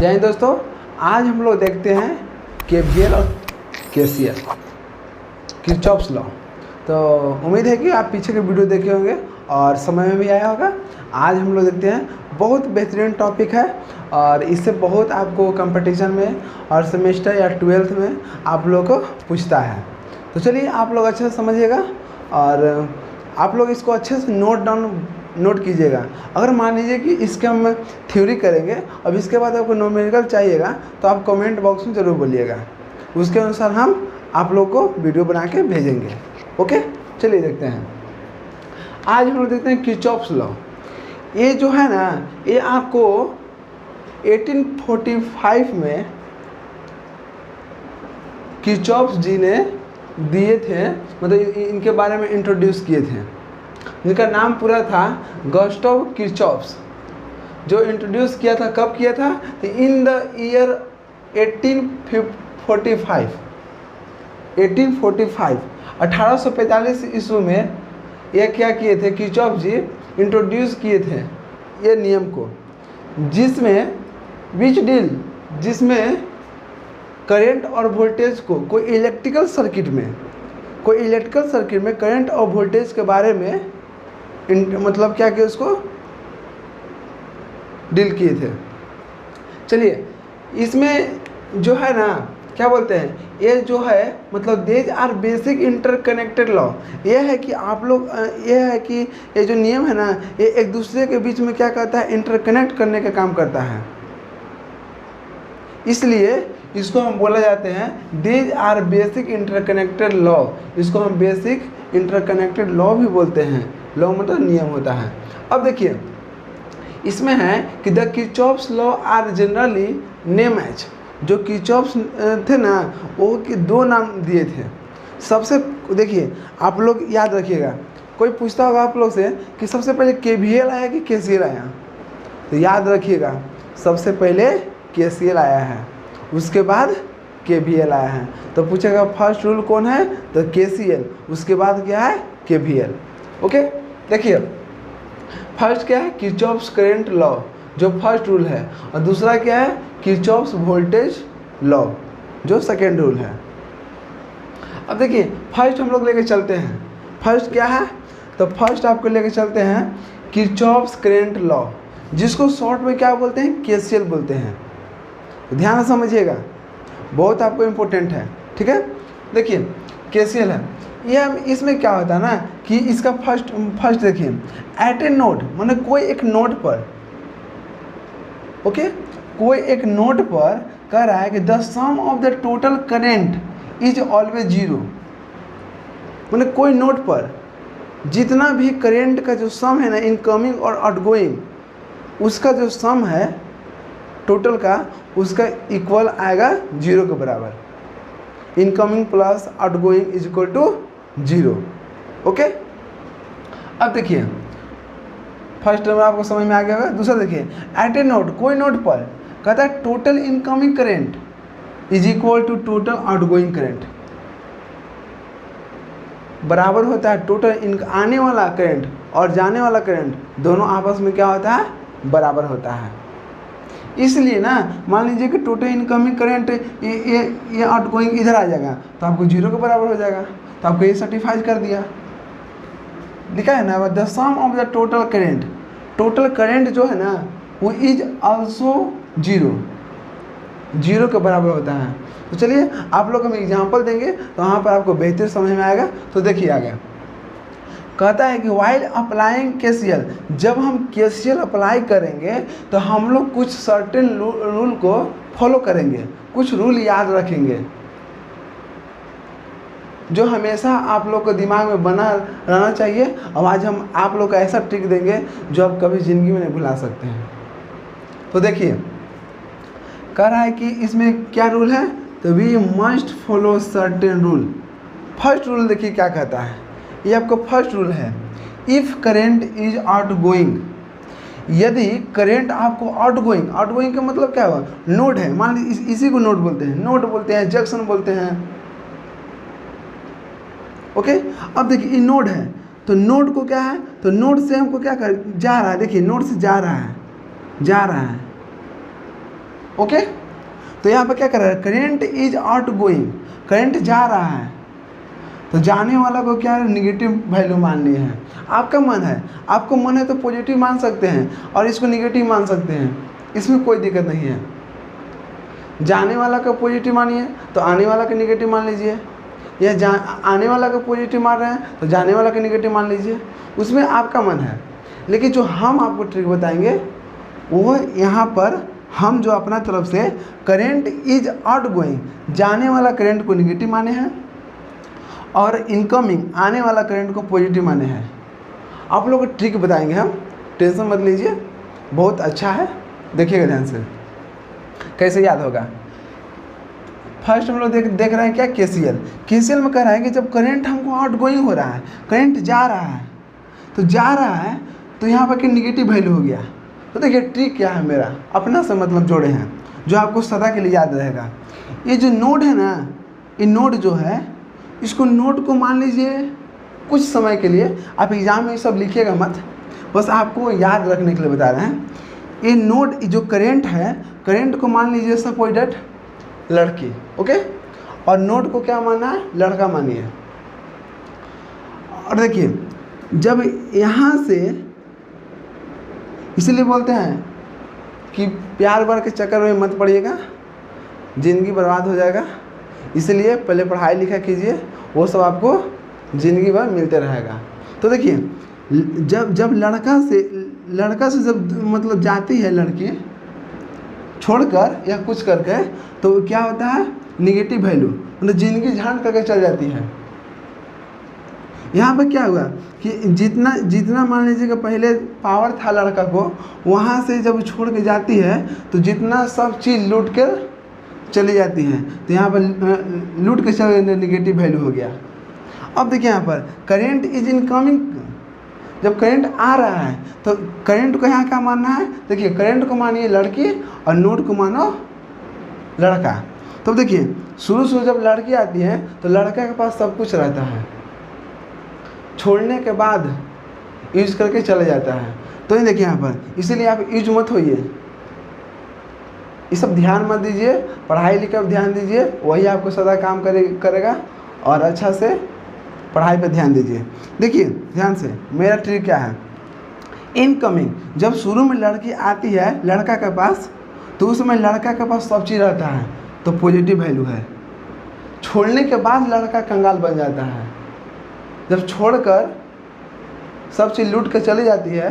जय हिंद दोस्तों, आज हम लोग देखते हैं केवीएल और केसीएल किरचॉफ्स लॉ। तो उम्मीद है कि आप पीछे के वीडियो देखे होंगे और समय में भी आया होगा। आज हम लोग देखते हैं, बहुत बेहतरीन टॉपिक है और इससे बहुत आपको कंपटीशन में और सेमेस्टर या 12th में आप लोग को पूछता है। तो चलिए आप लोग अच्छे से समझिएगा और आप लोग इसको अच्छे से नोट कीजिएगा। अगर मान लीजिए कि इसके हम थ्योरी करेंगे, अब इसके बाद आपको न्यूमेरिकल चाहिएगा तो आप कमेंट बॉक्स में ज़रूर बोलिएगा, उसके अनुसार हम आप लोग को वीडियो बना के भेजेंगे। ओके, चलिए देखते हैं। आज हम लोग देखते हैं किरचॉफ्स लॉ। ये जो है ना, ये आपको 1845 में किरचॉफ्स जी ने दिए थे, मतलब इनके बारे में इंट्रोड्यूस किए थे। इनका नाम पूरा था गुस्ताव किरचॉफ्स। जो इंट्रोड्यूस किया था, कब किया था? तो इन द ईयर 1845 ईस्वी में ये क्या किए थे, किरचॉफ जी इंट्रोड्यूस किए थे ये नियम को, जिसमें करंट और वोल्टेज को कोई इलेक्ट्रिकल सर्किट में करंट और वोल्टेज के बारे में मतलब क्या किया, उसको डील किए थे। चलिए, इसमें जो है ना, क्या बोलते हैं, ये जो है मतलब these are basic interconnected law. ये है कि आप लोग ये जो नियम है ना, ये एक दूसरे के बीच में क्या करता है, इंटरकनेक्ट करने का काम करता है। इसलिए इसको हम बोला जाते हैं these are basic interconnected law. इसको हम बेसिक इंटरकनेक्टेड लॉ भी बोलते हैं। लॉ मतलब नियम होता है। अब देखिए, इसमें है कि the Kirchhoff's law are generally name as. जो किरचॉफ्स थे ना, वो के दो नाम दिए थे। सबसे देखिए, आप लोग याद रखिएगा, कोई पूछता होगा आप लोग से कि सबसे पहले केवीएल आया कि केसीएल आया, तो याद रखिएगा सबसे पहले केसीएल आया है, उसके बाद केवीएल आया है। तो पूछेगा फर्स्ट रूल कौन है, तो केसीएल, उसके बाद क्या है, केवीएल। ओके, देखिए फर्स्ट क्या है, किरचॉफ्स करंट लॉ जो फर्स्ट रूल है, और दूसरा क्या है, किरचॉफ्स वोल्टेज लॉ जो सेकेंड रूल है। अब देखिए, फर्स्ट हम लोग लेके चलते हैं। फर्स्ट क्या है, तो फर्स्ट आपको लेके चलते हैं किरचॉफ्स करंट लॉ, जिसको शॉर्ट में क्या बोलते हैं, केसीएल बोलते हैं। ध्यान से समझिएगा, बहुत आपको इम्पोर्टेंट है। ठीक है, देखिए केसीएल है ये। इसमें क्या होता है ना कि इसका फर्स्ट देखिए, एट ए नोड, माने कोई एक नोड पर, ओके, कोई एक नोड पर कह रहा है कि the sum of the total current is always zero. माने कोई नोड पर जितना भी करेंट का जो सम है ना, इनकमिंग और आउटगोइंग, उसका जो सम है टोटल का, उसका इक्वल आएगा जीरो के बराबर। Incoming plus outgoing is equal to zero. Okay, अब देखिए फर्स्ट में आपको समझ में आ गया होगा। दूसरा देखिए, एट ए नोड, कोई नोड पर कहता है total incoming current is equal to total outgoing current, बराबर होता है टोटल आने वाला करंट और जाने वाला करंट, दोनों आपस में क्या होता है, बराबर होता है। इसलिए ना, मान लीजिए कि टोटल इनकमिंग करंट ये आउटगोइंग इधर आ जाएगा तो आपको जीरो के बराबर हो जाएगा, तो आपको ये सर्टिफाई कर दिया। लिखा है ना, the sum of the total current, total current जो है ना वो इज आल्सो जीरो के बराबर होता है। तो चलिए आप लोग हम एग्जांपल देंगे तो वहाँ पर आपको बेहतर समझ में आएगा। तो देखिए आगे कहता है कि वाइल अप्लाइंग केसीएल, जब हम केसीएल अप्लाई करेंगे तो हम लोग कुछ सर्टेन रूल को फॉलो करेंगे, कुछ रूल याद रखेंगे जो हमेशा आप लोग को दिमाग में बना रहना चाहिए। और आज हम आप लोग को ऐसा ट्रिक देंगे जो आप कभी ज़िंदगी में नहीं भुला सकते हैं। तो देखिए कह रहा है कि इसमें क्या रूल है, तो we must follow certain rule. First rule देखिए क्या कहता है, ये आपको फर्स्ट रूल है, if current is outgoing, यदि करंट आपको आउटगोइंग का मतलब क्या हुआ, नोड है, मान लीजिए इसी को नोड बोलते हैं, जंक्शन बोलते हैं। ओके, अब देखिए ये नोड है, तो नोड को क्या है, तो नोड से हमको क्या कर जा रहा है, देखिए नोड से जा रहा है, ओके, तो यहाँ पर क्या कर रहा है, current is out going, current जा रहा है, तो जाने वाला को क्या निगेटिव वैल्यू मान लिए हैं। आपका मन है, आपको मन है तो पॉजिटिव मान सकते हैं और इसको निगेटिव मान सकते हैं, इसमें कोई दिक्कत नहीं है। जाने वाला का पॉजिटिव मानिए तो आने वाला का निगेटिव मान लीजिए, या आने वाला का पॉजिटिव मान रहे हैं तो जाने वाला का निगेटिव मान लीजिए, उसमें आपका मन है। लेकिन जो हम आपको ट्रिक बताएंगे वो यहाँ पर हम जो अपना तरफ से करेंट इज आउट गोइंग, जाने वाला करंट को निगेटिव माने हैं और इनकमिंग आने वाला करंट को पॉजिटिव माने हैं। आप लोग को ट्रिक बताएंगे हम, टेंशन मत लीजिए, बहुत अच्छा है, देखिएगा ध्यान से कैसे याद होगा। फर्स्ट हम लोग देख रहे हैं क्या, केसीएल में कह रहा है कि जब करंट हमको आउट गोइंग हो रहा है, करंट जा रहा है, तो जा रहा है तो यहाँ पर कि निगेटिव वैल्यू हो गया। तो देखिए ट्रिक क्या है, मेरा अपना से मतलब जोड़े हैं जो आपको सदा के लिए याद रहेगा। ये जो नोड है ना, ये नोड जो है, इसको नोड को मान लीजिए कुछ समय के लिए, आप एग्जाम में ये सब लिखिएगा मत, बस आपको याद रखने के लिए बता रहे हैं। ये नोड जो करंट है, करंट को मान लीजिए सपोज दैट लड़की, ओके, और नोड को क्या माना है, लड़का मानिए। और देखिए जब यहाँ से, इसलिए बोलते हैं कि प्यार व्यार के चक्कर में मत पड़िएगा, ज़िंदगी बर्बाद हो जाएगा। इसलिए पहले पढ़ाई लिखाई कीजिए, वो सब आपको ज़िंदगी भर मिलते रहेगा। तो देखिए जब लड़का से जब मतलब जाती है लड़की छोड़कर या कुछ करके, तो क्या होता है, निगेटिव वैल्यू, मतलब ज़िंदगी झांड करके चल जाती है। यहाँ पर क्या हुआ कि जितना मान लीजिए कि पहले पावर था लड़का को, वहाँ से जब छोड़ के जाती है तो जितना सब चीज़ लूट कर चली जाती है, तो यहाँ पर लूट के चले निगेटिव वैल्यू हो गया। अब देखिए यहाँ पर करेंट इज इनकमिंग, जब करंट आ रहा है तो करंट को यहाँ क्या मानना है, देखिए करंट को मानिए लड़की और नोड को मानो लड़का। तो देखिए शुरू जब लड़की आती है तो लड़का के पास सब कुछ रहता है, छोड़ने के बाद यूज करके चले जाता है। तो ये देखिए यहाँ पर, इसीलिए आप यूज मत होइए, ये सब ध्यान मत दीजिए, पढ़ाई लिखाई पर ध्यान दीजिए, वही आपको सदा काम करेगा। और अच्छा से पढ़ाई पर ध्यान दीजिए। देखिए ध्यान से, मेरा ट्रिक क्या है, इनकमिंग, जब शुरू में लड़की आती है लड़का के पास, तो उस समय लड़का के पास सब चीज़ रहता है, तो पॉजिटिव वैल्यू है। छोड़ने के बाद लड़का कंगाल बन जाता है, जब छोड़कर सब चीज़ लूट कर चली जाती है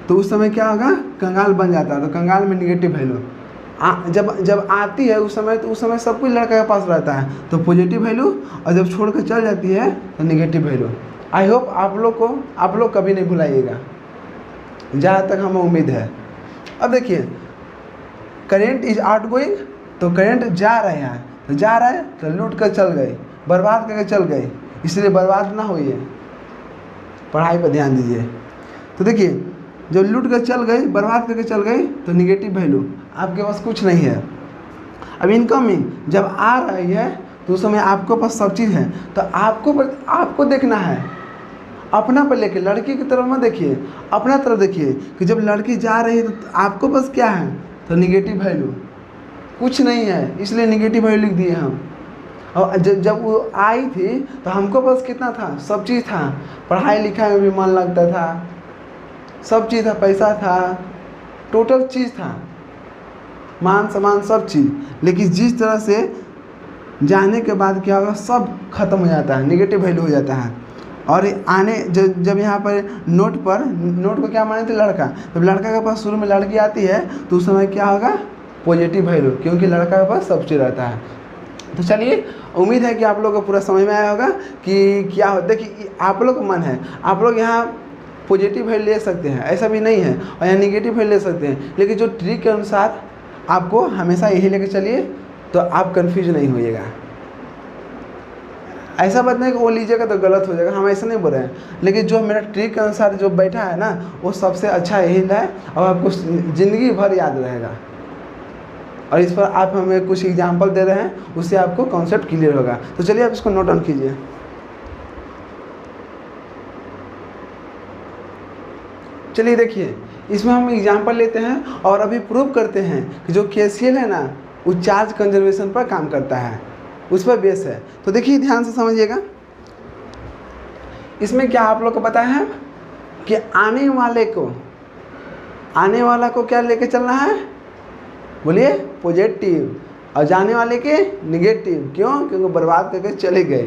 तो उस समय क्या होगा, कंगाल बन जाता है, तो कंगाल में निगेटिव वैल्यू। जब आती है उस समय सब कुछ लड़का के पास रहता है, तो पॉजिटिव वैल्यू, और जब छोड़ कर चल जाती है तो निगेटिव वैल्यू। आई होप आप लोग कभी नहीं भुलाइएगा, जहाँ तक हमें उम्मीद है। अब देखिए करेंट इज आउट गोइंग, तो करेंट जा रहे हैं, तो जा रहा है तो लूट कर चल गई, बर्बाद करके चल गई, इसलिए बर्बाद ना होइए, पढ़ाई पर ध्यान दीजिए। तो देखिए जब लूट कर चल गई, बर्बाद करके चल गई, तो निगेटिव वैल्यू, आपके पास कुछ नहीं है। अब इनकमिंग जब आ रही है तो उस समय आपके पास सब चीज़ है, तो आपको देखना है, अपना पर लेके, लड़की की तरफ मत देखिए, अपना तरफ देखिए कि जब लड़की जा रही है तो आपको पास क्या है, तो निगेटिव वैल्यू, कुछ नहीं है, इसलिए निगेटिव वैल्यू लिख दिए हम। और जब वो आई थी तो हमको पास कितना था, सब चीज़ था, पढ़ाई लिखाई में भी मन लगता था, सब चीज़ था, पैसा था, टोटल चीज़ था, मान सम्मान सब चीज़। लेकिन जिस तरह से जाने के बाद क्या होगा, सब खत्म हो जाता है, निगेटिव वैल्यू हो जाता है। और आने जब यहाँ पर नोट को क्या माने थे, लड़का, जब लड़का के पास शुरू में लड़की आती है तो उस समय क्या होगा, पॉजिटिव वैल्यू, क्योंकि लड़का के पास सब चीज़ रहता है। तो चलिए, उम्मीद है कि आप लोगों को पूरा समझ में आया होगा कि क्या होता है, कि आप लोग का मन है, आप लोग यहाँ पॉजिटिव वैल्यू ले सकते हैं, ऐसा भी नहीं है, और यहाँ निगेटिव वैल्यू ले सकते हैं, लेकिन जो ट्रिक के अनुसार आपको हमेशा यही लेके चलिए, तो आप कंफ्यूज नहीं होइएगा। ऐसा बात नहीं कि वो लीजिएगा तो गलत हो जाएगा, हम ऐसा नहीं बोल रहे हैं, लेकिन जो मेरा ट्रिक के अनुसार जो बैठा है ना, वो सबसे अच्छा यही है, और आपको ज़िंदगी भर याद रहेगा। और इस पर आप हमें कुछ एग्जाम्पल दे रहे हैं, उससे आपको कॉन्सेप्ट क्लियर होगा। तो चलिए आप इसको नोट डाउन कीजिए। चलिए देखिए, इसमें हम एग्जाम्पल लेते हैं और अभी प्रूव करते हैं कि जो KCL है ना वो चार्ज कंजर्वेशन पर काम करता है, उस पर बेस है। तो देखिए ध्यान से समझिएगा, इसमें क्या आप लोग को पता है कि आने वाला को क्या लेके चलना है, बोलिए पॉजिटिव, और जाने वाले के निगेटिव। क्यों? क्योंकि बर्बाद करके चले गए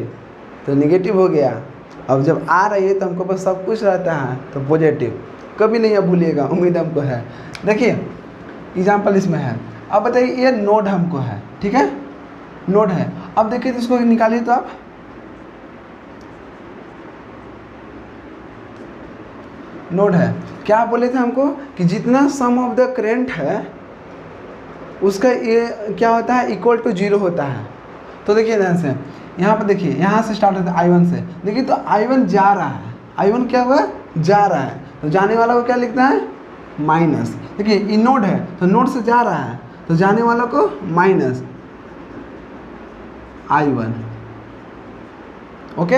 तो निगेटिव हो गया। अब जब आ रही है तो हमको बस सब कुछ रहता है तो पॉजिटिव, कभी नहीं भूलिएगा, उम्मीद हमको है। देखिए एग्जाम्पल इसमें है। अब बताइए ये नोड हमको है, ठीक है, नोड है। अब देखिए तो इसको निकालिए, तो आप नोड है, क्या बोले थे हमको कि जितना सम ऑफ द करेंट है उसका ये क्या होता है, इक्वल टू 0 होता है। तो देखिए ध्यान से, यहाँ पर देखिए, यहाँ से स्टार्ट होता है I1 से। देखिए तो I1 जा रहा है, I1 क्या हुआ, जा रहा है, तो जाने वाला को क्या लिखना है, माइनस। देखिए ये नोड है तो नोड से जा रहा है तो जाने वाला को माइनस I1। ओके,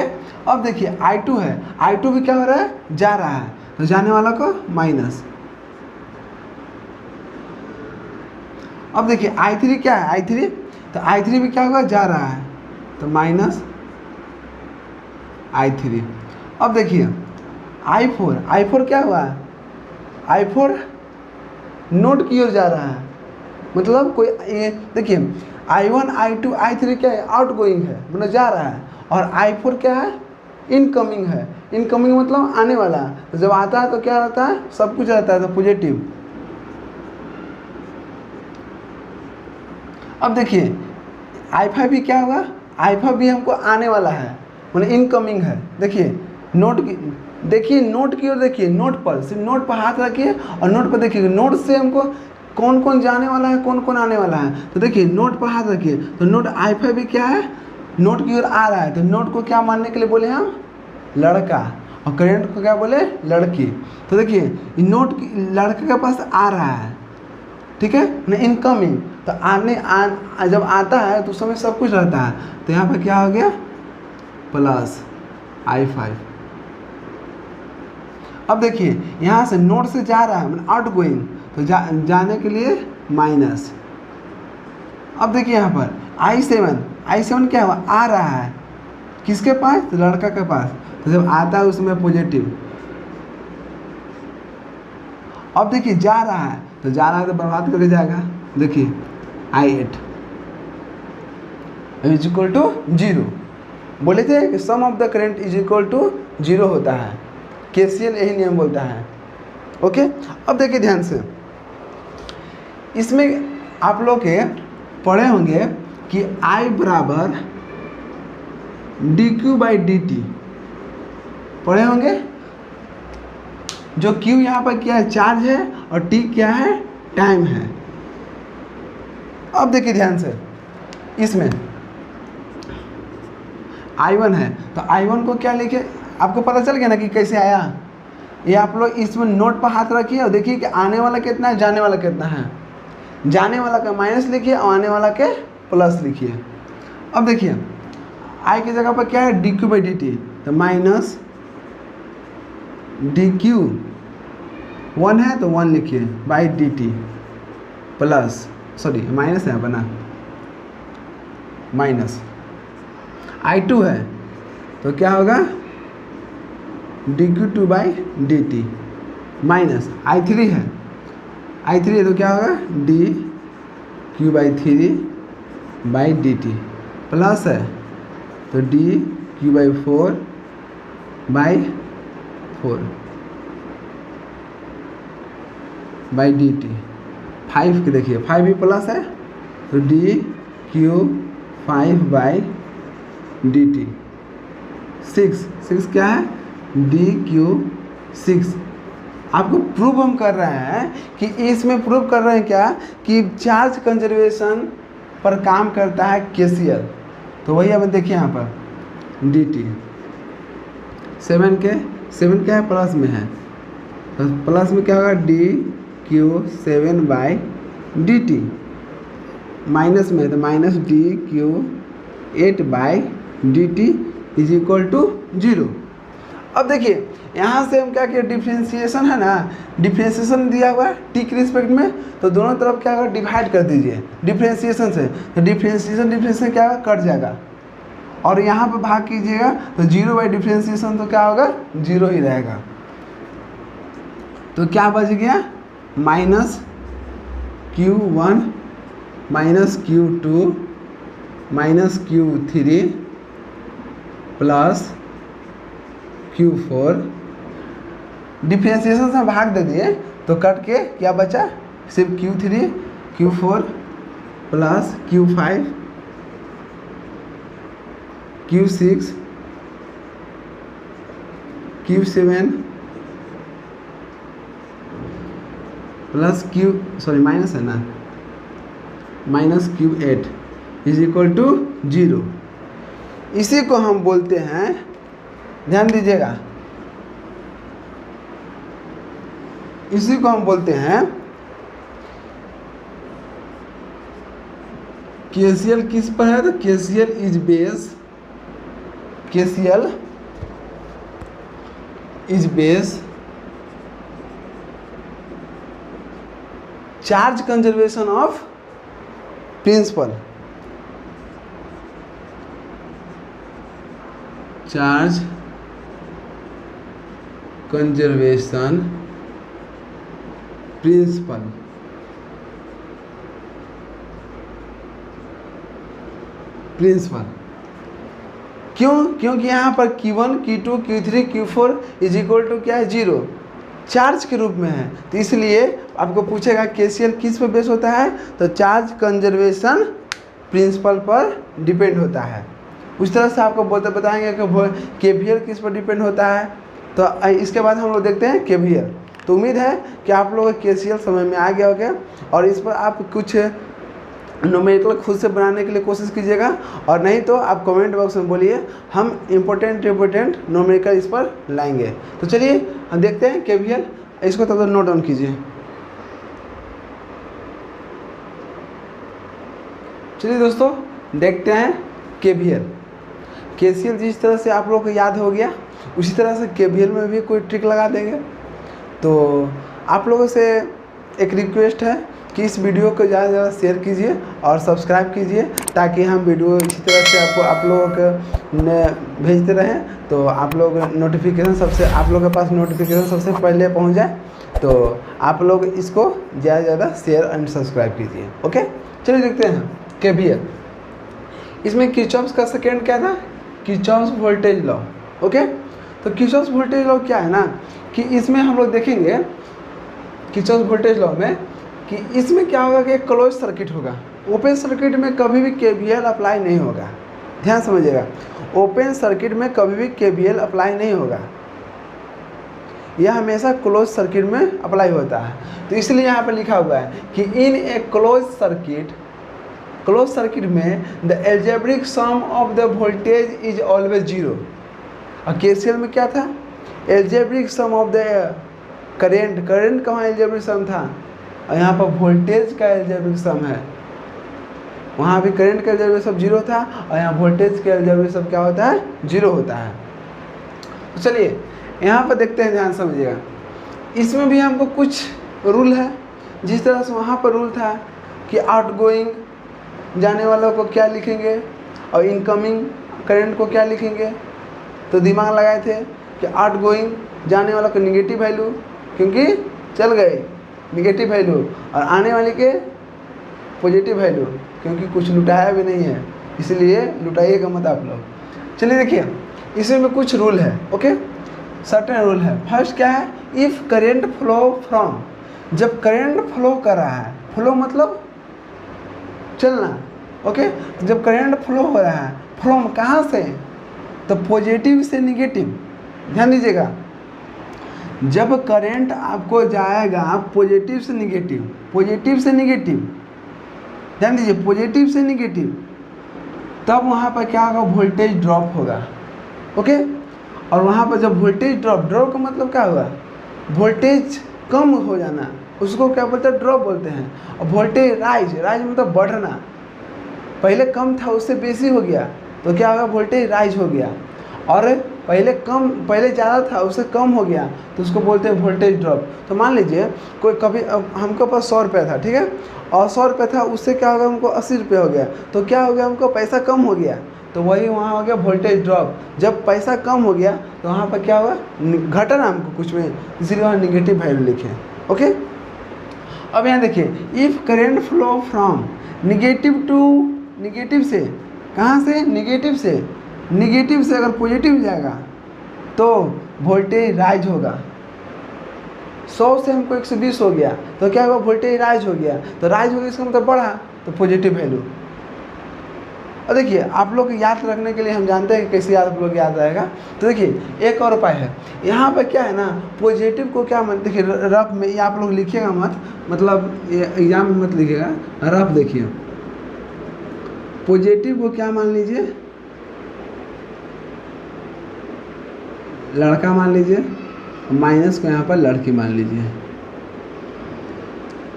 अब देखिए I2 है, I2 भी क्या हो रहा है, जा रहा है, तो जाने वाला को माइनस। अब देखिए I3 क्या है, I3, तो I3 भी क्या होगा, जा रहा है, तो माइनस I3। अब देखिए I4 क्या हुआ, I4 नोड की ओर जा रहा है, मतलब कोई ये देखिए I1 I2 I3 क्या है, आउट गोइंग है, मतलब जा रहा है, और I4 क्या है, इनकमिंग है। इनकमिंग मतलब आने वाला, तो जब आता है तो क्या रहता है, सब कुछ रहता है, तो पॉजिटिव। अब देखिए I5 भी क्या होगा, I5 भी हमको आने वाला है, मतलब इनकमिंग है। देखिए नोट की, देखिए नोट की ओर देखिए, नोट पर, सिर्फ नोट पर हाथ रखिए और नोट पर देखिए, नोट से हमको कौन कौन जाने वाला है, कौन कौन आने वाला है। तो देखिए नोट पर हाथ रखिए, तो नोट I5 भी क्या है, नोट की ओर आ रहा है, तो नोट को क्या मानने के लिए बोले हम, लड़का, और करेंट को क्या बोले, लड़की। तो देखिए नोट लड़के के पास आ रहा है, ठीक है ना, इनकमिंग, तो जब आता है तो उस समय सब कुछ रहता है, तो यहाँ पर क्या हो गया, प्लस I5। अब देखिए यहाँ से नोट से जा रहा है, मतलब आउट गोइंग, तो जाने के लिए माइनस। अब देखिए यहाँ पर I7 क्या हुआ, आ रहा है, किसके पास, तो लड़का के पास, तो जब आता है उसमें पॉजिटिव। अब देखिए जा रहा है, तो जा रहा है तो बर्बाद करके जाएगा। देखिए I8 इज इक्वल टू 0, बोले थे कि sum of the current is equal to 0 होता है, KCL यही नियम बोलता है। ओके, अब देखिए ध्यान से, इसमें आप लोग के पढ़े होंगे कि I बराबर dQ/dt पढ़े होंगे, जो Q यहाँ पर क्या है, चार्ज है, और T क्या है, टाइम है। अब देखिए ध्यान से, इसमें I1 है, तो I1 को क्या लिखे, आपको पता चल गया ना कि कैसे आया। ये आप लोग इसमें नोट पर हाथ रखिए और देखिए कि आने वाला कितना है, जाने वाला कितना है। जाने वाला का माइनस लिखिए और आने वाला के प्लस लिखिए। अब देखिए I की जगह पर क्या है, dQ/dt, तो माइनस dQ, 1 है तो 1 लिखिए, by dt, plus, sorry minus है बना, माइनस I2 है तो क्या होगा, dQ2/dt, माइनस I3 है, I3 है तो क्या होगा, dQ/3/dt, प्लस है तो dQ/4/dt। 5 के देखिए 5 भी प्लस है तो dQ5/dt। 6 क्या है, dQ6। आपको प्रूव हम कर रहे हैं कि इसमें प्रूव कर रहे हैं क्या, कि चार्ज कंजर्वेशन पर काम करता है KCL। तो वही अब देखिए यहाँ पर dt, 7 क्या है, प्लस में है, तो प्लस में क्या होगा, dQ7/dt, माइनस में है तो minus dQ8/dt is equal to 0। अब देखिए यहाँ से हम क्या किए, डिफ्रेंशिएशन है ना, डिफ्रेंशिएशन दिया हुआ है टी के रिस्पेक्ट में, तो दोनों तरफ क्या होगा, डिवाइड कर दीजिए डिफ्रेंशिएशन से, तो डिफ्रेंशिएशन क्या होगा, कट जाएगा। और यहाँ पे भाग कीजिएगा तो 0 बाई डिफ्रेंशिएशन तो क्या होगा, 0 ही रहेगा। तो क्या बच गया, minus Q1 minus Q2 minus Q3 plus Q4। Differentiation से भाग दे दिए तो कट के क्या बचा, सिर्फ Q3 Q4 plus Q5 Q6 Q7 plus minus है ना, minus Q8 is equal to 0। इसी को हम बोलते हैं, ध्यान दीजिएगा, इसी को हम बोलते हैं KCL किस पर है, तो KCL is base, KCL is base charge conservation of principle, charge conservation principle. क्यों, क्योंकि यहाँ पर Q1 Q2 Q3 Q4 is equal to क्या है, 0, चार्ज के रूप में है। तो इसलिए आपको पूछेगा KCL किस पर बेस होता है, तो चार्ज कंजर्वेशन प्रिंसिपल पर डिपेंड होता है। उस तरह से आपको बताएंगे कि KVL किस पर डिपेंड होता है। तो इसके बाद हम लोग देखते हैं KVL। तो उम्मीद है कि आप लोगों को KCL समझ में आ गया होगा, और इस पर आप कुछ न्यूमेरिकल खुद से बनाने के लिए कोशिश कीजिएगा, और नहीं तो आप कमेंट बॉक्स में बोलिए, हम इम्पोर्टेंट न्यूमेरिकल इस पर लाएंगे। तो चलिए हम देखते हैं KVL, इसको तब तक नोट डाउन कीजिए। चलिए दोस्तों देखते हैं KVL। KCL जिस तरह से आप लोगों को याद हो गया, उसी तरह से KVL में भी कोई ट्रिक लगा देंगे। तो आप लोगों से एक रिक्वेस्ट है कि इस वीडियो को ज़्यादा से ज़्यादा शेयर कीजिए और सब्सक्राइब कीजिए, ताकि हम वीडियो इसी तरह से आप लोगों को भेजते रहें, तो आप लोग नोटिफिकेशन आप लोगों के पास नोटिफिकेशन सबसे पहले पहुंच जाए। तो आप लोग इसको ज़्यादा से ज़्यादा शेयर एंड सब्सक्राइब कीजिए। ओके, चलिए देखते हैं KVL। इसमें किरचॉफ का सेकेंड क्या था, किरचॉफ वोल्टेज लॉ। ओके, तो किरचॉफ वोल्टेज लॉ क्या है ना, कि इसमें हम लोग देखेंगे किरचॉफ वोल्टेज लॉ में कि इसमें क्या होगा कि एक क्लोज सर्किट होगा। ओपन सर्किट में कभी भी KVL अप्लाई नहीं होगा, ध्यान समझिएगा। ओपन सर्किट में कभी भी KVL अप्लाई नहीं होगा, यह हमेशा क्लोज सर्किट में अप्लाई होता है। तो इसलिए यहाँ पर लिखा हुआ है कि इन ए क्लोज सर्किट में the algebraic sum of the voltage is always 0। और KCL में क्या था, algebraic sum of the current कहाँ एल्जेब्रिक सम था, और यहाँ पर वोल्टेज का एल्जेब्रिक सम है। वहाँ भी करंट का एल्जेब्रिक सम 0 था, और यहाँ वोल्टेज का एल्जेब्रिक सम क्या होता है, 0 होता है। तो चलिए यहाँ पर देखते हैं, ध्यान समझिएगा। इसमें भी हमको कुछ रूल है, जिस तरह से वहाँ पर रूल था कि आउटगोइंग जाने वालों को क्या लिखेंगे और इनकमिंग करंट को क्या लिखेंगे। तो दिमाग लगाए थे कि आउटगोइंग जाने वालों को निगेटिव वैल्यू, क्योंकि चल गए निगेटिव वैल्यू, और आने वाले के पॉजिटिव वैल्यू, क्योंकि कुछ लुटाया भी नहीं है, इसलिए लुटाइएगा मत आप लोग। चलिए देखिए, इसमें कुछ रूल है। ओके, सर्टेन रूल है। फर्स्ट क्या है, इफ़ करेंट फ्लो फ्रॉम, जब करंट फ्लो कर रहा है, फ्लो मतलब चलना। ओके, जब करंट फ्लो हो रहा है, फ्रॉम कहाँ से, तो पॉजिटिव से निगेटिव। ध्यान दीजिएगा, जब करंट आपको जाएगा पॉजिटिव से निगेटिव, ध्यान दीजिए, पॉजिटिव से निगेटिव, तब वहाँ पर क्या होगा, वोल्टेज ड्रॉप होगा। ओके, और वहाँ पर जब वोल्टेज ड्रॉप का मतलब क्या होगा, वोल्टेज कम हो जाना, उसको क्या बोलते हैं, ड्रॉप बोलते हैं। और वोल्टेज राइज मतलब बढ़ना, पहले कम था उससे बेसी हो गया, तो क्या होगा, वोल्टेज राइज हो गया। और पहले ज़्यादा था उससे कम हो गया तो उसको बोलते हैं वोल्टेज ड्रॉप। तो मान लीजिए कोई कभी अब हमको पास 100 रुपया था, ठीक है, और 100 रुपया था, उससे क्या हो गया हमको 80 रुपया हो गया, तो क्या हो गया हमको पैसा कम हो गया, तो वही वहाँ हो गया वोल्टेज ड्रॉप। जब पैसा कम हो गया तो वहाँ पर क्या हुआ, घटा ना हमको कुछ में, इसीलिए वहाँ निगेटिव वैल्यू लिखे। ओके, अब यहाँ देखिए, if current flow from negative to negative से, कहाँ से, निगेटिव से अगर पॉजिटिव जाएगा तो वोल्टेज राइज होगा। 100 से हमको 120 हो गया तो क्या हुआ, वोल्टेज राइज हो गया, तो राइज हो गया इसका मतलब बढ़ा, तो पॉजिटिव वैल्यू। और देखिए आप लोग याद रखने के लिए हम जानते हैं कि कैसे आप लोग याद रहेगा। तो देखिए एक और उपाय है, यहाँ पर क्या है ना, पॉजिटिव को क्या मत देखिए, रफ में ये आप लोग लिखिएगा मत, मतलब एग्जाम में मत लिखिएगा, रफ देखिए, पॉजिटिव को क्या मान लीजिए, लड़का मान लीजिए, माइनस को यहाँ पर लड़की मान लीजिए।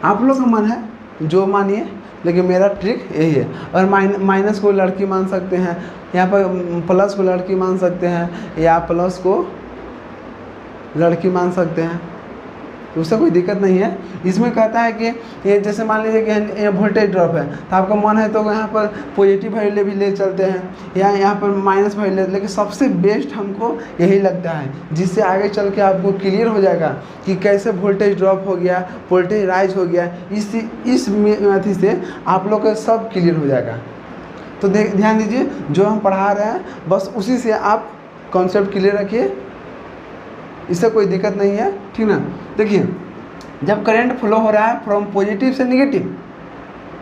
आप लोग का मन है जो मानिए, लेकिन मेरा ट्रिक यही है। और माइनस को लड़की मान सकते हैं, यहाँ पर प्लस को लड़की मान सकते हैं, या प्लस को लड़की मान सकते हैं, तो उससे कोई दिक्कत नहीं है। इसमें कहता है कि ये जैसे मान लीजिए कि ये वोल्टेज ड्रॉप है, तो आपका मन है तो यहाँ पर पॉजिटिव वैल्यू भी ले चलते हैं, या यहाँ पर माइनस वैल्यू, लेकिन सबसे बेस्ट हमको यही लगता है, जिससे आगे चल के आपको क्लियर हो जाएगा कि कैसे वोल्टेज ड्रॉप हो गया, वोल्टेज राइज हो गया। इस मेथड से आप लोग का सब क्लियर हो जाएगा। तो ध्यान दीजिए, जो हम पढ़ा रहे हैं बस उसी से आप कॉन्सेप्ट क्लियर रखिए, इससे कोई दिक्कत नहीं है, ठीक ना। देखिए जब करंट फ्लो हो रहा है फ्रॉम पॉजिटिव से निगेटिव,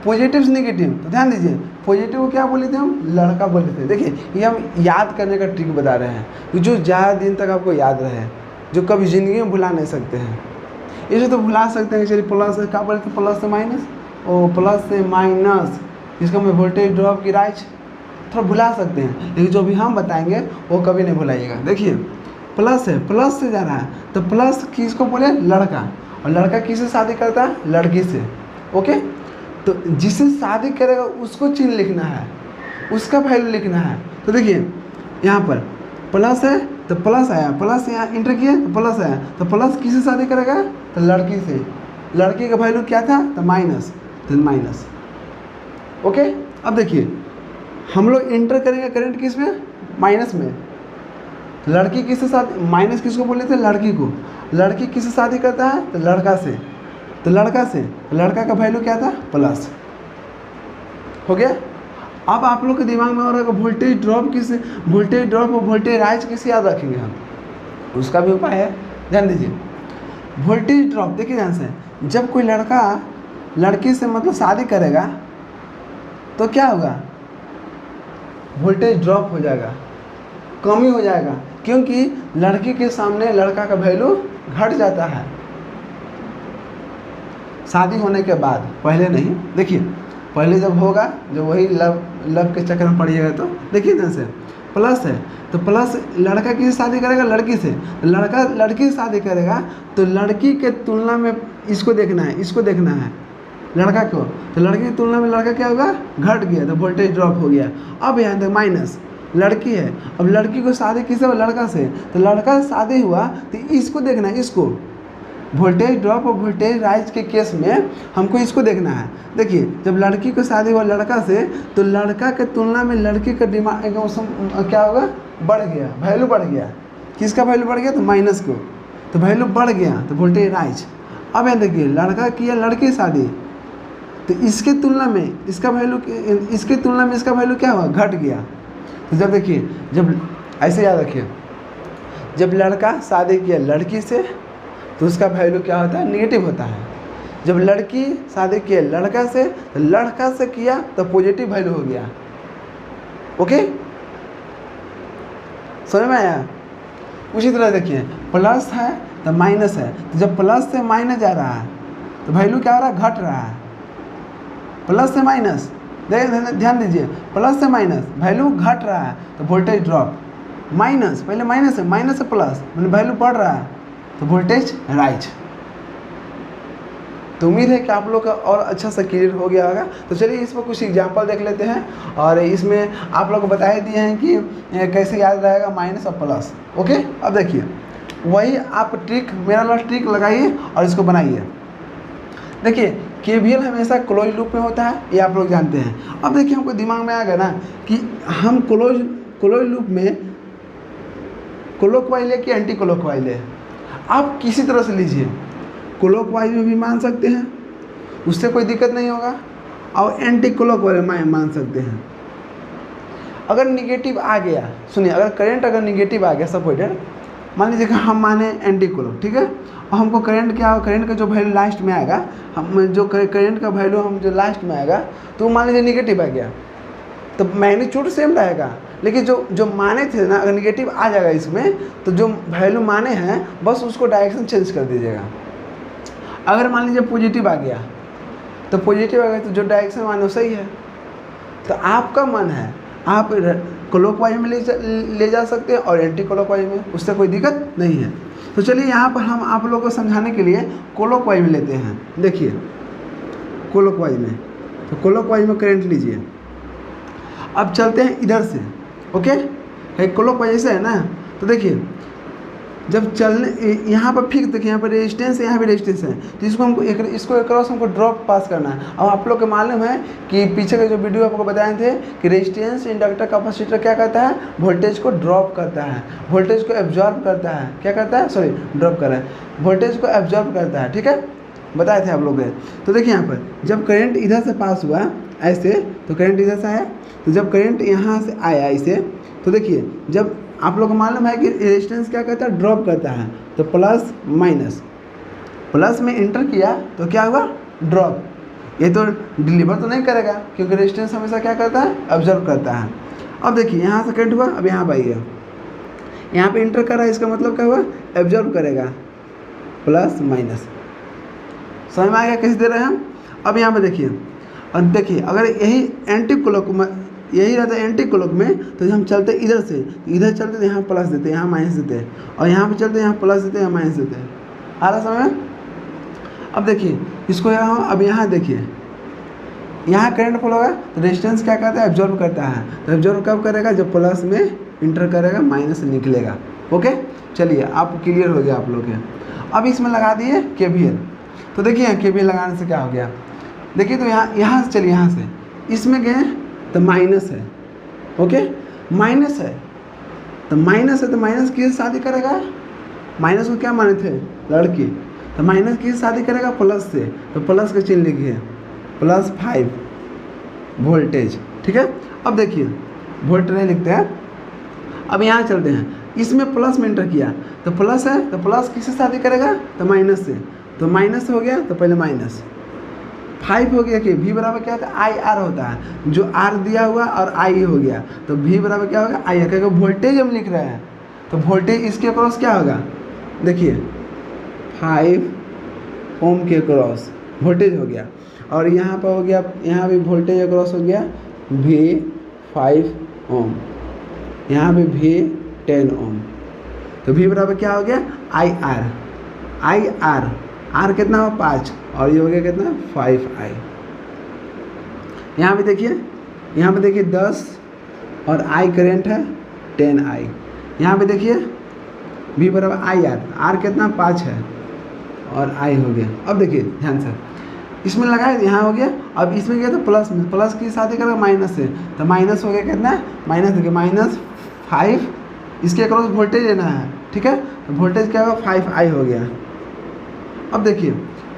पॉजिटिव से निगेटिव, तो ध्यान दीजिए पॉजिटिव को क्या बोले थे हम, लड़का बोले थे। देखिए ये हम याद करने का ट्रिक बता रहे हैं जो ज़्यादा दिन तक आपको याद रहे, जो कभी ज़िंदगी में भुला नहीं सकते हैं। इसे तो भुला सकते हैं, चलिए प्लस क्या बोले थे, प्लस से माइनस, और प्लस से माइनस, इसका मैं वोल्टेज ड्रॉप की राइज थोड़ा भुला सकते हैं, लेकिन जो भी हम बताएंगे वो कभी नहीं भुलाइएगा। देखिए प्लस है, प्लस से जा रहा है, तो प्लस किसको बोले, लड़का, और लड़का किससे शादी करता है, लड़की से। ओके, तो जिससे शादी करेगा उसको चिन्ह लिखना है, उसका वैल्यू लिखना है। तो देखिए यहाँ पर प्लस है तो प्लस आया, प्लस यहाँ इंटर किया तो प्लस आया, तो प्लस किससे शादी करेगा, तो लड़की से। लड़की का वैल्यू क्या था, तो माइनस, तो माइनस। ओके, अब देखिए हम लोग इंटर करेंगे करंट किस में, माइनस में। लड़की किससे शादी, माइनस किसको बोले थे, लड़की को। लड़की किससे शादी करता है, तो लड़का से, तो लड़का से, लड़का का वैल्यू क्या था, प्लस। हो गया। अब आप लोग के दिमाग में हो रहा है वोल्टेज ड्रॉप किससे, वोल्टेज ड्रॉप और वोल्टेज राइज किससे याद रखेंगे हम, उसका भी उपाय है, ध्यान दीजिए। वोल्टेज ड्रॉप देखिए ध्यान से, जब कोई लड़का लड़की से मतलब शादी करेगा तो क्या होगा, वोल्टेज ड्रॉप हो जाएगा, कमी हो जाएगा, क्योंकि लड़की के सामने लड़का का वैल्यू घट जाता है शादी होने के बाद, पहले नहीं। देखिए पहले जब होगा, जब वही लव के चक्कर में पड़िएगा, तो देखिए ना से प्लस है, तो प्लस लड़का किससे शादी करेगा, लड़की से। लड़का लड़की से शादी करेगा तो लड़की के तुलना में इसको देखना है, इसको देखना है लड़का को, तो लड़की की तुलना में लड़का क्या होगा, घट गया, तो वोल्टेज ड्रॉप हो गया। अब यहाँ तक माइनस, लड़की है, अब लड़की को शादी किससे, लड़का से, तो लड़का शादी हुआ तो इसको देखना है, इसको वोल्टेज ड्रॉप और वोल्टेज राइज के केस में हमको इसको देखना है। देखिए जब लड़की को शादी हुआ लड़का से, तो लड़का के तुलना में लड़की का डिमांड क्या होगा, बढ़ गया, वैल्यू बढ़ गया। किसका वैल्यू बढ़ गया, तो माइनस को, तो वैल्यू बढ़ गया, तो वोल्टेज राइज। अब यहाँ देखिए लड़का किया लड़की शादी, तो इसके तुलना में इसका वैल्यू, इसके तुलना में इसका वैल्यू क्या हुआ, घट गया। तो जब देखिए, जब ऐसे याद रखिए, जब लड़का शादी किया लड़की से तो उसका वैल्यू क्या होता है, नेगेटिव होता है। जब लड़की शादी किया लड़का से, तो लड़का से किया तो पॉजिटिव वैल्यू हो गया। ओके, समझ में आया। उसी तरह देखिए प्लस है तो माइनस है, तो जब प्लस से माइनस जा रहा है तो वैल्यू क्या हो रहा है, घट रहा है। प्लस से माइनस, ध्यान दीजिए, प्लस से माइनस वैल्यू घट रहा है, तो वोल्टेज ड्रॉप। माइनस, पहले माइनस है, माइनस से प्लस, मतलब वैल्यू बढ़ रहा है, तो वोल्टेज राइज। तो उम्मीद है कि आप लोग का और अच्छा सा क्लियर हो गया होगा। तो चलिए इस पर कुछ एग्जांपल देख लेते हैं और इसमें आप लोग को बता दिए हैं कि कैसे याद रहेगा माइनस और प्लस। ओके, अब देखिए वही आप ट्रिक, मेरा वाला ट्रिक लगाइए और इसको बनाइए। देखिए KVL हमेशा क्लोज लूप में होता है, ये आप लोग जानते हैं। अब देखिए हमको दिमाग में आ गया ना कि हम क्लोज लूप में क्लॉकवाइज है कि एंटी क्लॉकवाइज है। आप किसी तरह से लीजिए, क्लॉकवाइज में भी मान सकते हैं, उससे कोई दिक्कत नहीं होगा, और एंटी क्लॉकवाइज में मान सकते हैं। अगर निगेटिव आ गया, सुनिए, अगर करंट अगर निगेटिव आ गया सपोर्टेड, मान लीजिए कि हम माने एंटी क्लॉक, ठीक है, और हमको करंट क्या, करंट का जो वैल्यू लास्ट में आएगा, हम जो करंट का वैल्यू हम जो लास्ट में आएगा, तो मान लीजिए निगेटिव आ गया, तो मैग्नीट्यूड सेम रहेगा, लेकिन जो माने थे ना, अगर निगेटिव आ जाएगा इसमें, तो जो वैल्यू माने हैं बस उसको डायरेक्शन चेंज कर दीजिएगा। अगर मान लीजिए पॉजिटिव आ गया, तो पॉजिटिव आ गया तो जो डायरेक्शन माने वो सही है। तो आपका मन है, आप क्लॉकवाइज में ले जा सकते हैं और एंटी क्लॉकवाइज में, उससे कोई दिक्कत नहीं है। तो चलिए यहाँ पर हम आप लोगों को समझाने के लिए क्लॉकवाइज में लेते हैं। देखिए क्लॉकवाइज में, तो क्लॉकवाइज में करंट लीजिए। अब चलते हैं इधर से, ओके, क्लॉकवाइज से है ना, तो देखिए जब चलने, यहाँ पर फिक्स, देखिए यहाँ पर रेजिस्टेंस है, यहाँ भी रेजिस्टेंस है, तो इसको हमको इसको क्रॉस हमको ड्रॉप पास करना है। अब आप लोग को मालूम है कि पीछे के जो वीडियो आपको बताए थे कि रेजिस्टेंस, इंडक्टर, कैपेसिटर क्या करता है, वोल्टेज को ड्रॉप करता है, वोल्टेज को एब्जॉर्ब करता है, क्या करता है, सॉरी ड्रॉप कर रहा है, वोल्टेज को एब्जॉर्ब करता है, ठीक है, बताए थे आप लोग। तो देखिए यहाँ पर जब करंट इधर से पास हुआ ऐसे, तो करंट इधर से आया, तो जब करंट यहाँ से आया ऐसे, तो देखिए जब आप लोग को मालूम है कि रेजिस्टेंस क्या करता है, ड्रॉप करता है, तो प्लस माइनस, प्लस में इंटर किया तो क्या हुआ, ड्रॉप। ये तो डिलीवर तो नहीं करेगा क्योंकि रेजिस्टेंस हमेशा क्या करता है, ऑब्जर्व करता है। अब देखिए यहाँ से करंट हुआ, अब यहाँ पर आइए, यहाँ पे इंटर कर रहा है, इसका मतलब क्या हुआ, ऑब्जर्व करेगा, प्लस माइनस। समझ में आ गया कैसे दे रहे हैं हम। अब यहाँ पे देखिए, और देखिए अगर यही एंटी क्लॉक में, यही रहता है एंटी क्लॉक में, तो हम चलते इधर से, इधर चलते तो यहाँ प्लस देते हैं, यहाँ माइनस देते हैं, और यहाँ पे चलते यहाँ प्लस देते हैं, यहाँ माइनस देते हैं। आ रहा समझ में। अब देखिए इसको यहाँ, अब यहाँ देखिए यहाँ करंट फ्लो होगा, तो रेजिस्टेंस क्या करता है, एब्जॉर्ब करता है, तो एब्जॉर्ब कब करेगा, जब प्लस में इंटर करेगा, माइनस निकलेगा। ओके, चलिए आप क्लियर हो गया आप लोग के। अब इसमें लगा दिए KVL। तो देखिए KVL लगाने से क्या हो गया, देखिए तो यहाँ से चलिए, यहाँ से इसमें गए तो माइनस है, ओके, माइनस है, तो माइनस है, तो माइनस किससे शादी करेगा, माइनस को क्या माने थे, लड़की, तो माइनस किससे शादी करेगा, प्लस से, तो प्लस का चिन्ह लिखिए, +5 वोल्टेज, ठीक है। अब देखिए वोल्ट नहीं लिखते हैं, अब यहाँ चलते हैं, इसमें प्लस में एंटर किया, तो प्लस है, तो प्लस किससे शादी करेगा, तो माइनस से, तो माइनस हो गया, तो पहले माइनस 5 हो गया कि V बराबर क्या होता है, IR होता है, जो R दिया हुआ और I हो गया, तो V बराबर क्या होगा, IR, क्योंकि वोल्टेज हम लिख रहे हैं, तो वोल्टेज इसके अक्रॉस क्या होगा, देखिए 5 ओम के अक्रॉस वोल्टेज हो गया, और यहाँ पर हो गया, यहाँ भी वोल्टेज अक्रॉस हो गया V5 ओम, यहाँ भी V10 ओम, तो V बराबर क्या हो गया, IR, R कितना हो 5, और ये हो गया कितना 5I। यहाँ पे देखिए 10 और I करंट है 10I। यहाँ पे देखिए V बराबर IR, R कितना 5 है और I हो गया। अब देखिए ध्यान से, इसमें लगाए यहाँ हो गया, अब इसमें गया तो प्लस में, प्लस की शादी करेगा माइनस से, तो माइनस हो गया कितना, माइनस देखिए -5, इसके अक्रॉस वोल्टेज लेना है, ठीक है, तो वोल्टेज क्या होगा 5I हो गया। अब देखिए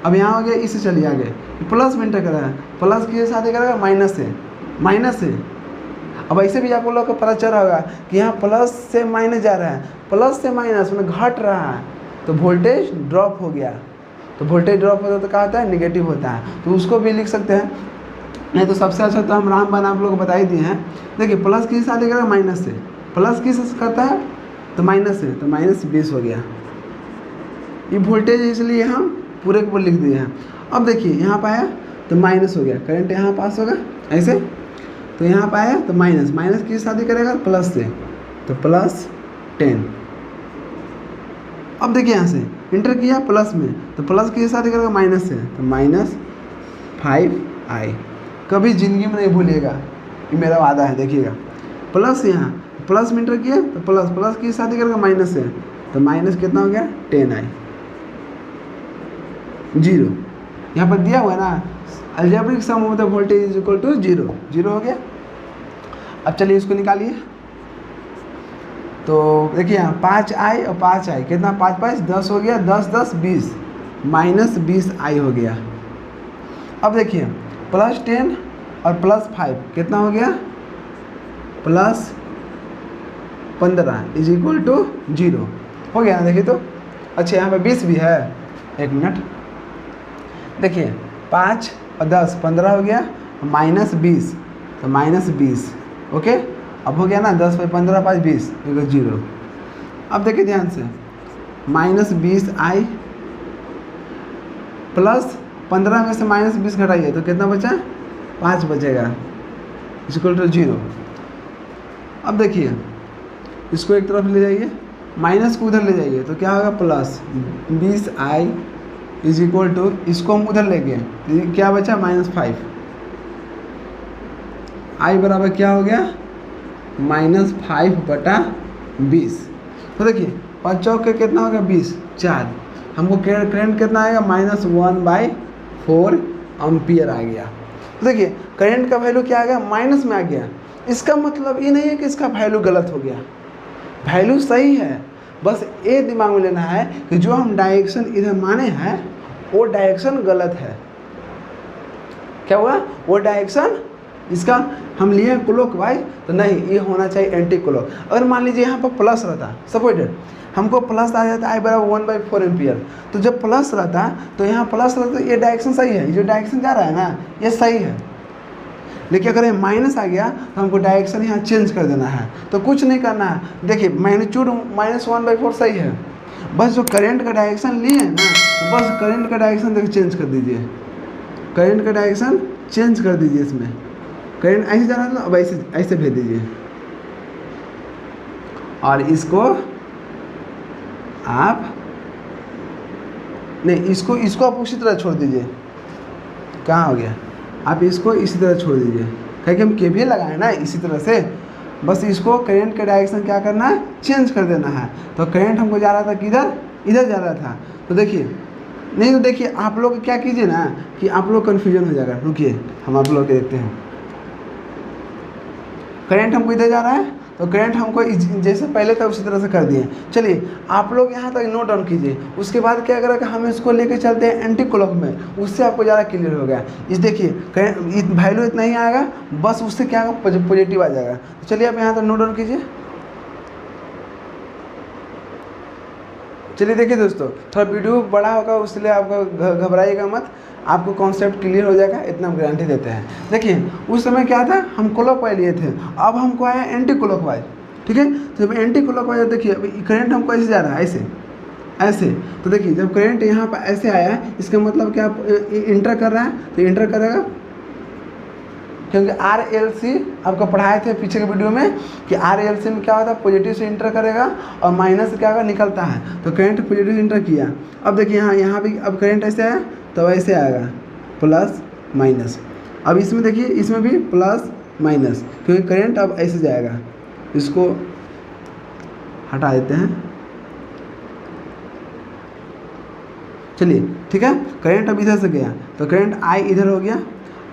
अब यहाँ हो गया, इससे चलिए आगे, प्लस में एंटर कर रहा है, प्लस की शादी करेगा माइनस से। अब ऐसे भी आप लोगों को पता चल रहा होगा कि यहाँ प्लस से माइनस जा रहा है, प्लस से माइनस में घट रहा है, तो वोल्टेज ड्रॉप हो गया, तो वोल्टेज ड्रॉप होता है तो क्या होता है, नेगेटिव होता है, तो उसको भी लिख सकते हैं। नहीं तो सबसे अच्छा तो हम रामबाण आप लोग को बता ही दिए हैं। देखिए प्लस की शादी करेगा माइनस से, प्लस किस करता है तो माइनस से, तो -20 हो गया। ये वोल्टेज इसलिए हम पूरे को लिख दिए हैं। अब देखिए यहाँ पर आया तो माइनस हो गया, करंट यहाँ पास होगा ऐसे, तो यहाँ पर आया तो माइनस की शादी करेगा प्लस से, तो +10। अब देखिए यहाँ से इंटर किया प्लस में, तो प्लस के साथ करेगा माइनस से, तो -5i। कभी ज़िंदगी में नहीं भूलिएगा, ये मेरा वादा है। देखिएगा प्लस, यहाँ प्लस में इंटर किया तो प्लस, प्लस के साथ करेगा माइनस से, तो माइनस कितना हो गया 10i, 0। यहाँ पर दिया हुआ है ना, algebraic sum of the voltage is equal to 0, 0 हो गया। अब चलिए इसको निकालिए। तो देखिए यहाँ 5i और 5i कितना, 5 5 10 हो गया, 10 10 20, -20i हो गया। अब देखिए +10 और +5 कितना हो गया, +15 इज इक्वल टू 0 हो गया ना। देखिए तो अच्छा यहाँ पे 20 भी है, 1 मिनट। देखिए 5 और 10 15 हो गया, -20 तो -20, ओके। अब हो गया ना 10 पर 15 5 20 इक्वल 0। अब देखिए ध्यान से, -20i प्लस 15 में से -20 घटाइए तो कितना बचा, 5 बचेगा, इक्वल टू 0। अब देखिए इसको एक तरफ ले जाइए, माइनस को उधर ले जाइए तो क्या होगा, +20i इज इक्वल टू, इसको हम उधर ले गए तो क्या बचा, -5। i बराबर क्या हो गया, -5/20। तो देखिए 5 चौक के कितना हो गया, 20, 4। हमको करंट कितना आएगा, -1/4 एम्पियर आ गया। तो देखिए करंट का वैल्यू क्या आ गया, माइनस में आ गया। इसका मतलब ये नहीं है कि इसका वैल्यू गलत हो गया, वैल्यू सही है। बस ये दिमाग में लेना है कि जो हम डायरेक्शन इधर माने हैं वो डायरेक्शन गलत है। क्या हुआ, वो डायरेक्शन इसका हम लिए क्लॉकवाइज, तो नहीं, ये होना चाहिए एंटी क्लॉक। अगर मान लीजिए यहाँ पर प्लस रहता, सपोर्टेड हमको प्लस आ जाता है i बराबर 1/4 एम्पियर, तो जब प्लस रहता तो यहाँ प्लस रहता तो ये डायरेक्शन सही है, जो डायरेक्शन जा रहा है ना ये सही है। लेकिन अगर ये माइनस आ गया तो हमको डायरेक्शन यहाँ चेंज कर देना है। तो कुछ नहीं करना है, देखिए मैग्नीट्यूड -1/4 सही है, बस जो करंट का डायरेक्शन लिए है ना, तो बस करंट का डायरेक्शन देखिए चेंज कर दीजिए, करंट का डायरेक्शन चेंज कर दीजिए। इसमें करंट ऐसे जा रहा था, अब ऐसे ऐसे भेज दीजिए, और इसको आप नहीं, इसको आप उसी तरह छोड़ दीजिए। कहाँ हो गया, आप इसको इसी तरह छोड़ दीजिए, क्योंकि हम केवीएल लगाए ना इसी तरह से। बस इसको करंट का डायरेक्शन क्या करना है, चेंज कर देना है। तो करंट हमको जा रहा था किधर, इधर जा रहा था, तो देखिए नहीं, तो देखिए आप लोग क्या कीजिए ना कि आप लोग कन्फ्यूजन हो जाएगा। रुकिए हम आप लोग के देखते हैं, करंट हमको इधर जा रहा है तो करंट हमको जैसे पहले था उसी तरह से कर दिए। चलिए आप लोग यहाँ तक नोट डाउन कीजिए, उसके बाद क्या करेगा, हम इसको लेके चलते हैं एंटी क्लॉक में, उससे आपको ज़्यादा क्लियर हो गया। इस देखिए वैल्यू इतना ही आएगा, बस उससे क्या होगा, पॉजिटिव आ जाएगा। तो चलिए आप यहाँ तक नोट डाउन कीजिए। चलिए देखिए दोस्तों, थोड़ा वीडियो बड़ा होगा इसलिए आपको घबराइएगा मत, आपको कॉन्सेप्ट क्लियर हो जाएगा, इतना हम गारंटी देते हैं। देखिए उस समय क्या था, हम क्लॉकवाइज लिए थे, अब हमको आया एंटी क्लॉकवाइज, ठीक है। तो जब एंटी क्लॉकवाइज, देखिए अभी करंट हमको ऐसे जा रहा है, ऐसे ऐसे, तो देखिए जब करंट यहाँ पर ऐसे आया, इसका मतलब क्या, इंटर कर रहा है, तो इंटर करेगा, क्योंकि RLC आपको पढ़ाए थे पीछे के वीडियो में कि RLC में क्या होता है, पॉजिटिव से इंटर करेगा और माइनस से क्या होगा, निकलता है। तो करंट पॉजिटिव से इंटर किया, अब देखिए यहाँ भी अब करंट ऐसे आया तो ऐसे आएगा, प्लस माइनस। अब इसमें देखिए, इसमें भी प्लस माइनस, क्योंकि करंट अब ऐसे जाएगा। इसको हटा देते हैं, चलिए ठीक है। करंट अब इधर से गया तो करंट I इधर हो गया,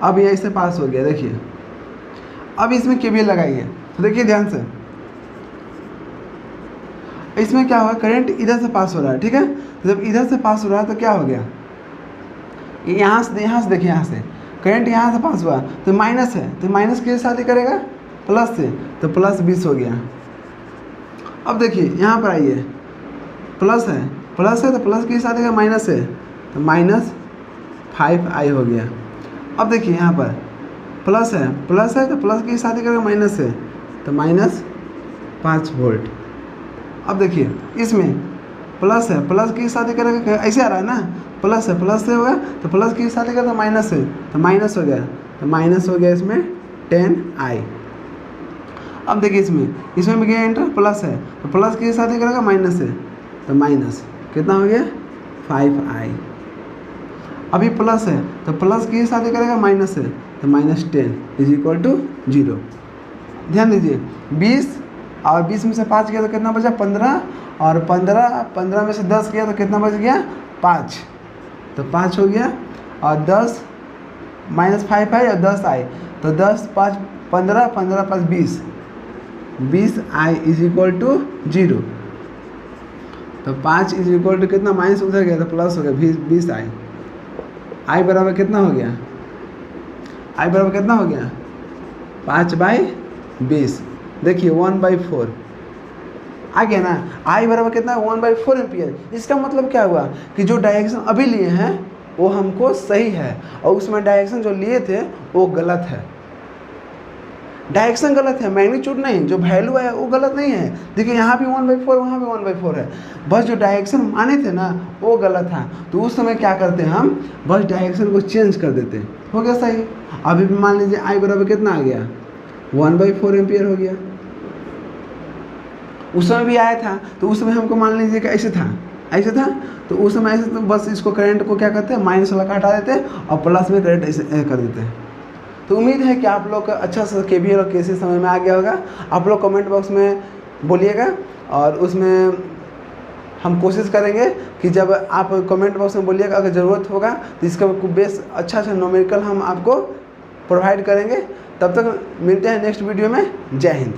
अब ये ऐसे पास हो गया। देखिए अब इसमें केवीएल लगाइए, तो देखिए ध्यान से, इसमें क्या होगा, करंट इधर से पास हो रहा है, ठीक है। तो जब इधर से पास हो रहा है तो क्या हो गया, यहाँ से देखिए, यहाँ से करंट यहाँ से पास हुआ तो माइनस है, तो माइनस के साथ ही करेगा प्लस से, तो +20 हो गया। अब देखिए यहाँ पर आइए, प्लस है तो प्लस के साथ ही माइनस है, तो -5i हो गया। अब देखिए यहाँ पर प्लस है तो प्लस के साथ ही करेगा माइनस है, तो -5 वोल्ट। अब देखिए इसमें प्लस है, प्लस के साथ ही करेगा, ऐसे आ रहा है ना, प्लस से होगा तो प्लस के साथ ही करेगा माइनस है, तो माइनस हो गया, इसमें 10i। अब देखिए इसमें भी गया एंटर, प्लस है तो प्लस के साथ ही करेगा माइनस है, तो माइनस कितना हो गया, 5i। अभी प्लस है तो प्लस के साथ ही करेगा, माइनस है तो -10 इज इक्वल टू 0। ध्यान दीजिए 20 और 20 में से 5 गया तो कितना बचा 15, और 15 में से 10 गया तो कितना बच गया 5, तो 5 हो गया, और 10 -5 आई और 10 आई, तो 10 5 15, 15 5 20, 20i इज इक्वल टू 0। तो 5 इज इक्वल टू कितना, माइनस उधर गया तो प्लस हो गया 20i। आई बराबर कितना हो गया, आई बराबर कितना हो गया 5/20। देखिए 1/4 आ गया ना। आई बराबर कितना 1/4 एम्पियर। इसका मतलब क्या हुआ कि जो डायरेक्शन अभी लिए हैं वो हमको सही है, और उसमें डायरेक्शन जो लिए थे वो गलत है। डायरेक्शन गलत है, मैग्नीट्यूड नहीं, जो वैल्यू है वो गलत नहीं है। देखिए यहाँ भी 1/4, वहाँ भी 1/4 है, बस जो डायरेक्शन माने थे ना वो गलत था। तो उस समय क्या करते हैं हम, बस डायरेक्शन को चेंज कर देते, हो गया सही। अभी भी मान लीजिए आई बराबर कितना आ गया 1/4 एम्पियर हो गया। उस समय भी आया था, तो उस समय हमको मान लीजिए कि ऐसे था, ऐसे था, तो उस समय ऐसे, तो बस इसको करंट को क्या करते हैं, माइनस वाला हटा देते हैं और प्लस में करंट ऐसे कर देते हैं। तो उम्मीद है कि आप लोग का अच्छा सा KVL और KCL समझ में आ गया होगा। आप लोग कमेंट बॉक्स में बोलिएगा, और उसमें हम कोशिश करेंगे कि जब आप कमेंट बॉक्स में बोलिएगा, अगर ज़रूरत होगा तो इसका बेस अच्छा न्यूमेरिकल हम आपको प्रोवाइड करेंगे। तब तक मिलते हैं नेक्स्ट वीडियो में। जय हिंद।